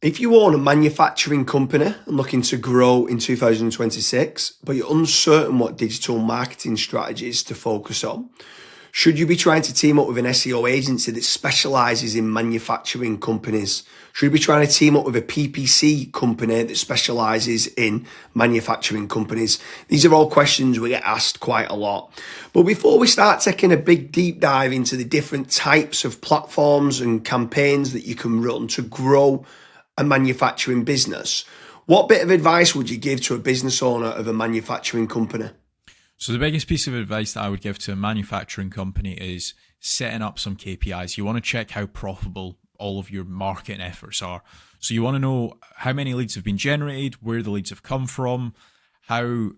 If you own a manufacturing company and looking to grow in 2026, but you're uncertain what digital marketing strategies to focus on, should you be trying to team up with an SEO agency that specializes in manufacturing companies? Should you be trying to team up with a PPC company that specializes in manufacturing companies? These are all questions we get asked quite a lot. But before we start taking a big deep dive into the different types of platforms and campaigns that you can run to grow a manufacturing business, what bit of advice would you give to a business owner of a manufacturing company? So the biggest piece of advice that I would give to a manufacturing company is setting up some KPIs. You want to check how profitable all of your marketing efforts are. So you want to know how many leads have been generated, where the leads have come from, how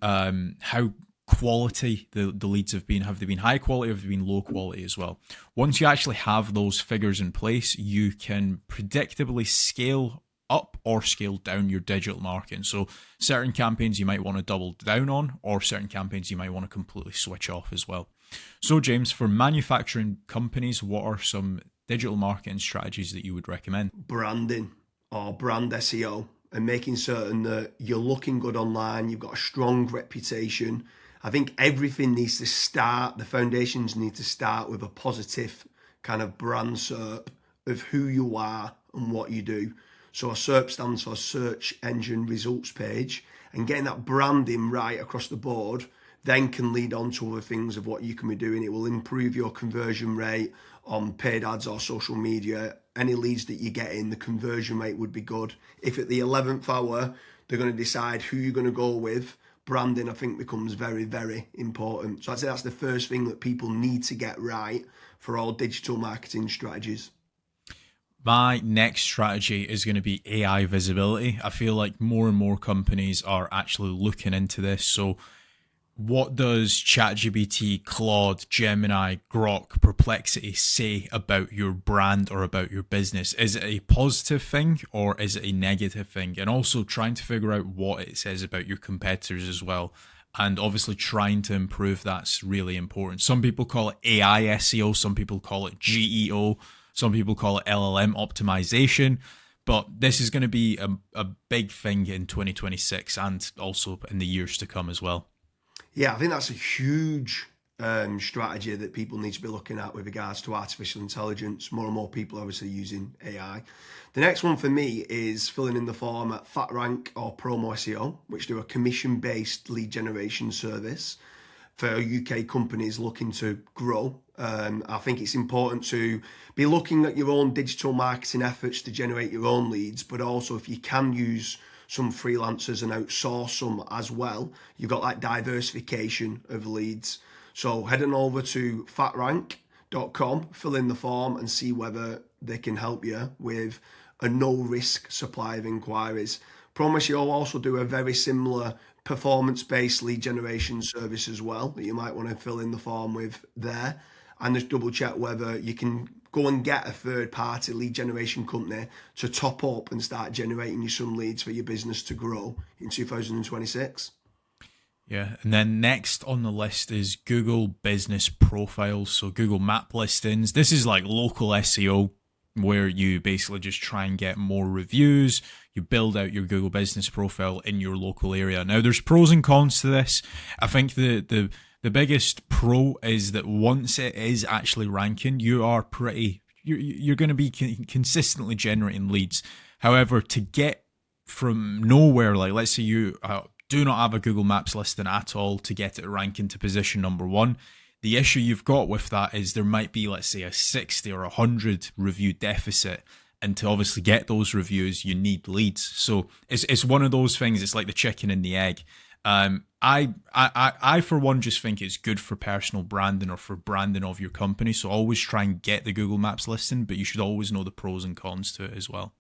quality the leads have been. Have they been high quality or have they been low quality as well? Once you actually have those figures in place, you can predictably scale up or scale down your digital marketing. So certain campaigns you might want to double down on, or certain campaigns you might want to completely switch off as well. So James, for manufacturing companies, what are some digital marketing strategies that you would recommend? Branding or brand SEO, and making certain that you're looking good online, you've got a strong reputation. I think everything needs to start, the foundations need to start with a positive kind of brand SERP of who you are and what you do. So a SERP stands for Search Engine Results Page, and getting that branding right across the board then can lead on to other things of what you can be doing. It will improve your conversion rate on paid ads or social media. Any leads that you get in, the conversion rate would be good. If at the 11th hour, they're going to decide who you're going to go with, branding, I think, becomes very, very important. So I'd say that's the first thing that people need to get right for all digital marketing strategies. My next strategy is going to be AI visibility. I feel like more and more companies are actually looking into this. So what does ChatGPT, Claude, Gemini, Grok, Perplexity say about your brand or about your business? Is it a positive thing or is it a negative thing? And also trying to figure out what it says about your competitors as well. And obviously trying to improve that's really important. Some people call it AI SEO, some people call it GEO, some people call it LLM optimization. But this is going to be a big thing in 2026 and also in the years to come as well. Yeah, I think that's a huge strategy that people need to be looking at with regards to artificial intelligence. More and more people are obviously using AI. The next one for me is filling in the form at FatRank or Promo SEO, which do a commission-based lead generation service for UK companies looking to grow. I think it's important to be looking at your own digital marketing efforts to generate your own leads, but also if you can use some freelancers and outsource some as well, you've got that diversification of leads. So head on over to fatrank.com, fill in the form and see whether they can help you with a no-risk supply of inquiries. Promise you'll also do a very similar performance-based lead generation service as well that you might want to fill in the form with there, and just double check whether you can go and get a third-party lead generation company to top up and start generating you some leads for your business to grow in 2026. Yeah, and then next on the list is Google Business Profiles, so Google Map listings. This is like local SEO where you basically just try and get more reviews. You build out your Google Business Profile in your local area. Now, there's pros and cons to this. I think the biggest pro is that once it is actually ranking, you're going to be consistently generating leads. However, to get from nowhere, like let's say you do not have a Google Maps listing at all, to get it ranking to position number 1, the issue you've got with that is there might be, let's say, a 60 or 100 review deficit. And to obviously get those reviews, you need leads. So it's one of those things. It's like the chicken and the egg. I for one just think it's good for personal branding or for branding of your company. So always try and get the Google Maps listing, but you should always know the pros and cons to it as well.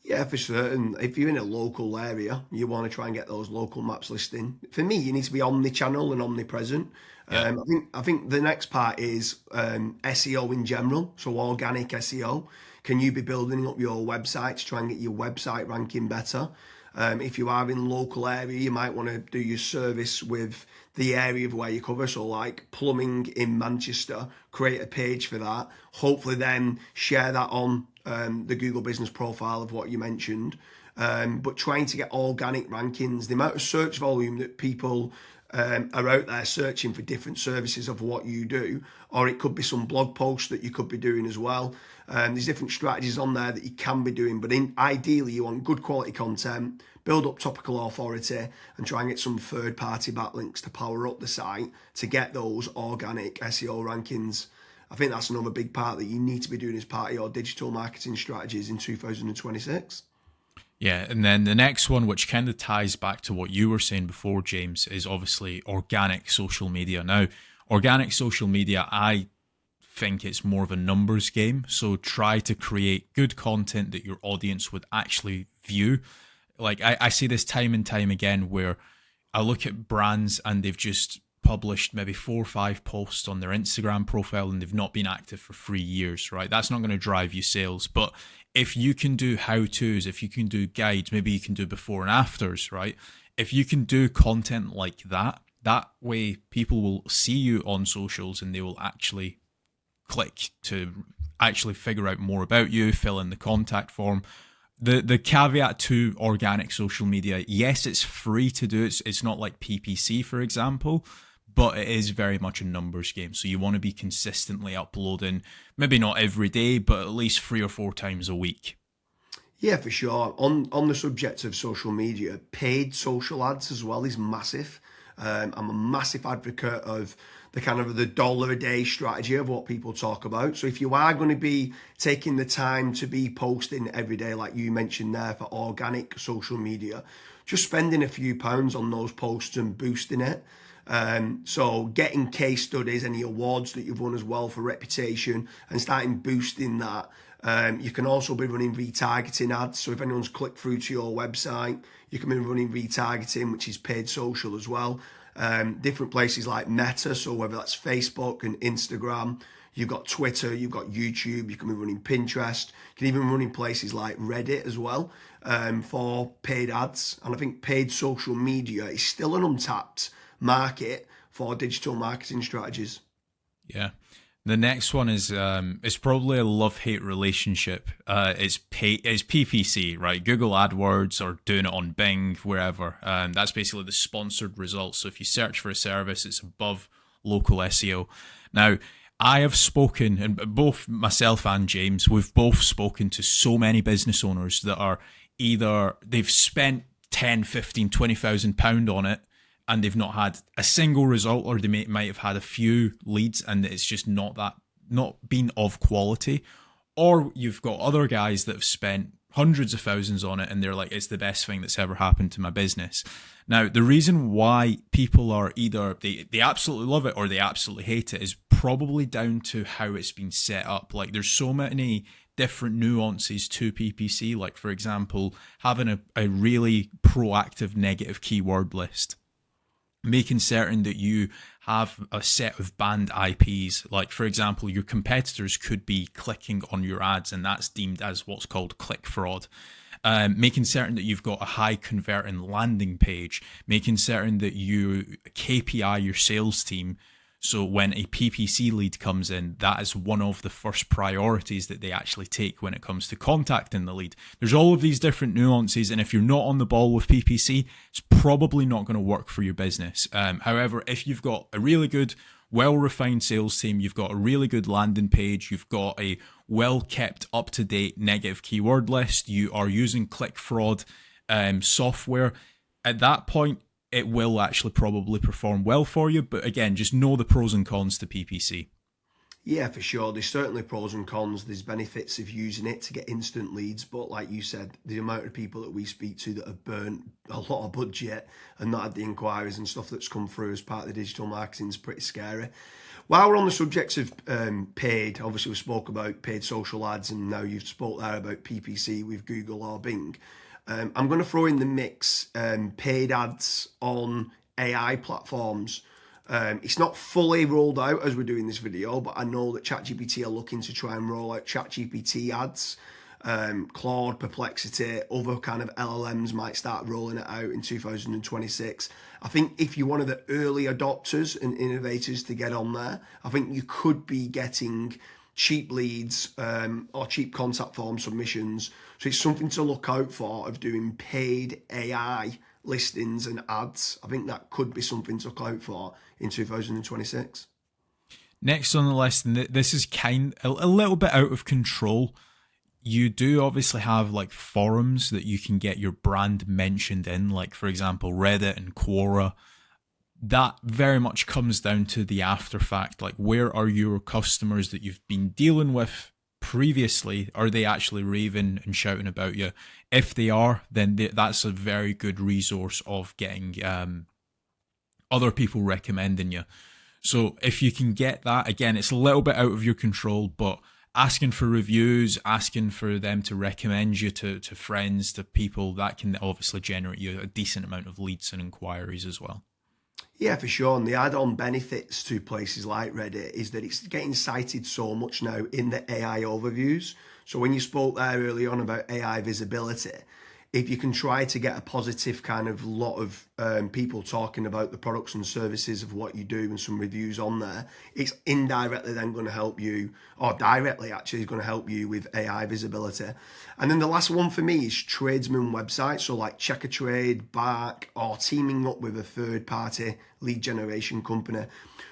Yeah, for certain. If you're in a local area, you want to try and get those local maps listing. For me, you need to be omni-channel and omnipresent. Yeah. I think the next part is SEO in general, so organic SEO. Can you be building up your website to try and get your website ranking better? If you are in local area, you might want to do your service with the area of where you cover. So like plumbing in Manchester, create a page for that. Hopefully then share that on the Google business profile of what you mentioned. But trying to get organic rankings, the amount of search volume that people are out there searching for different services of what you do, or it could be some blog posts that you could be doing as well. There's different strategies on there that you can be doing, but ideally you want good quality content, build up topical authority, and try and get some third-party backlinks to power up the site to get those organic SEO rankings. I think that's another big part that you need to be doing as part of your digital marketing strategies in 2026. Yeah, and then the next one, which kind of ties back to what you were saying before, James, is obviously organic social media. Now, organic social media, I think it's more of a numbers game. So try to create good content that your audience would actually view. Like I see this time and time again where I look at brands and they've just published maybe 4 or 5 posts on their Instagram profile and they've not been active for 3 years, right? That's not going to drive you sales. But if you can do how-tos, if you can do guides, maybe you can do before and afters, right? If you can do content like that, that way people will see you on socials and they will actually click to actually figure out more about you, fill in the contact form. The caveat to organic social media, yes, it's free to do. It's not like PPC, for example, but it is very much a numbers game. So you want to be consistently uploading, maybe not every day, but at least 3 or 4 times a week. Yeah, for sure. On the subject of social media, paid social ads as well is massive. I'm a massive advocate of the kind of the dollar a day strategy of what people talk about. So if you are going to be taking the time to be posting every day, like you mentioned there, for organic social media, just spending a few pounds on those posts and boosting it. So getting case studies, any awards that you've won as well for reputation, and starting boosting that. You can also be running retargeting ads. So if anyone's clicked through to your website, you can be running retargeting, which is paid social as well. Different places like Meta, so whether that's Facebook and Instagram, you've got Twitter, you've got YouTube, you can be running Pinterest, you can even run in places like Reddit as well for paid ads. And I think paid social media is still an untapped market for digital marketing strategies. Yeah. The next one is it's probably a love-hate relationship. It's PPC, right? Google AdWords or doing it on Bing, wherever. That's basically the sponsored results. So if you search for a service, it's above local SEO. Now, I have spoken, and both myself and James, we've both spoken to so many business owners that are either they've spent 10, 15, 20,000 pound on it, and they've not had a single result, or they might have had a few leads and it's just not been of quality. Or you've got other guys that have spent hundreds of thousands on it and they're like, it's the best thing that's ever happened to my business. Now, the reason why people are either they absolutely love it or they absolutely hate it is probably down to how it's been set up. Like there's so many different nuances to PPC, like for example, having a really proactive negative keyword list, making certain that you have a set of banned IPs. Like, for example, your competitors could be clicking on your ads and that's deemed as what's called click fraud. Making certain that you've got a high converting landing page, making certain that you KPI your sales team. So when a PPC lead comes in, that is one of the first priorities that they actually take when it comes to contacting the lead. There's all of these different nuances, and if you're not on the ball with PPC, it's probably not going to work for your business. However, if you've got a really good, well-refined sales team, you've got a really good landing page, you've got a well-kept, up-to-date negative keyword list, you are using click fraud software, at that point, it will actually probably perform well for you. But again, just know the pros and cons to PPC. Yeah, for sure. There's certainly pros and cons. There's benefits of using it to get instant leads. But like you said, the amount of people that we speak to that have burnt a lot of budget and not had the inquiries and stuff that's come through as part of the digital marketing is pretty scary. While we're on the subject of paid, obviously we spoke about paid social ads and now you've spoke there about PPC with Google or Bing. I'm going to throw in the mix paid ads on AI platforms. It's not fully rolled out as we're doing this video, but I know that ChatGPT are looking to try and roll out ChatGPT ads Claude, Perplexity, other kind of LLMs might start rolling it out in 2026. I think if you're one of the early adopters and innovators to get on there, I think you could be getting cheap leads or cheap contact form submissions. So it's something to look out for of doing paid AI listings and ads. I think that could be something to look out for in 2026. Next on the list, and this is a little bit out of control. You do obviously have like forums that you can get your brand mentioned in, like for example Reddit and Quora. That very much comes down to the after fact, like where are your customers that you've been dealing with previously, are they actually raving and shouting about you? If they are, then that's a very good resource of getting other people recommending you. So if you can get that, again, it's a little bit out of your control, but asking for reviews, asking for them to recommend you to friends, to people, that can obviously generate you a decent amount of leads and inquiries as well. Yeah, for sure. And the add-on benefits to places like Reddit is that it's getting cited so much now in the AI overviews. So when you spoke there early on about AI visibility, if you can try to get a positive kind of lot of people talking about the products and services of what you do and some reviews on there, it's indirectly then going to help you, or directly actually is going to help you with AI visibility. And then the last one for me is tradesman websites. So like Check a Trade, Bark, or teaming up with a third party lead generation company.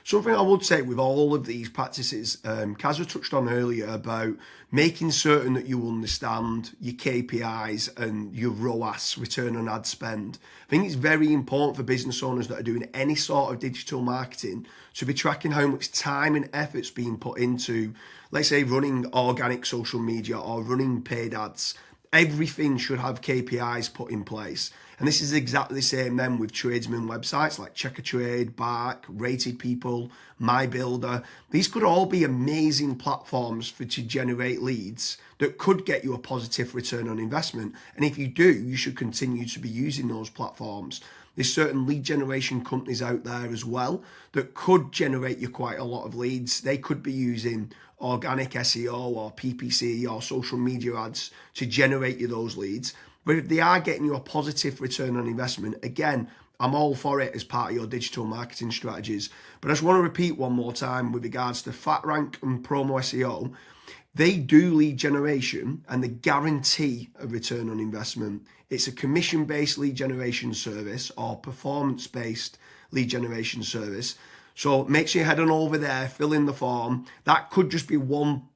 Something I would say with all of these practices, Kasra touched on earlier about making certain that you understand your KPIs and your ROAS, return on ad spend. I think it's very important for business owners that are doing any sort of digital marketing to be tracking how much time and effort's being put into, let's say, running organic social media or running paid ads. Everything should have KPIs put in place. And this is exactly the same then with tradesman websites like Check a Trade, Bark, Rated People, My Builder. These could all be amazing platforms to generate leads that could get you a positive return on investment. And if you do, you should continue to be using those platforms. There's certain lead generation companies out there as well that could generate you quite a lot of leads. They could be using organic SEO or PPC or social media ads to generate you those leads. But if they are getting you a positive return on investment, again, I'm all for it as part of your digital marketing strategies. But I just want to repeat one more time with regards to FatRank and Promo SEO. They do lead generation and they guarantee a return on investment. It's a commission-based lead generation service or performance-based lead generation service. So make sure you head on over there, fill in the form. That could just be one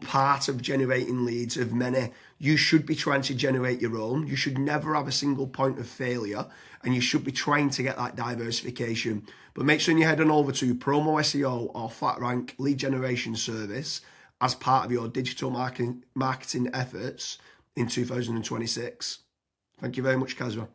part of generating leads of many. You should be trying to generate your own. You should never have a single point of failure, and you should be trying to get that diversification. But make sure you head on over to Promo SEO or FatRank lead generation service as part of your digital marketing efforts in 2026. Thank you very much, Kasra.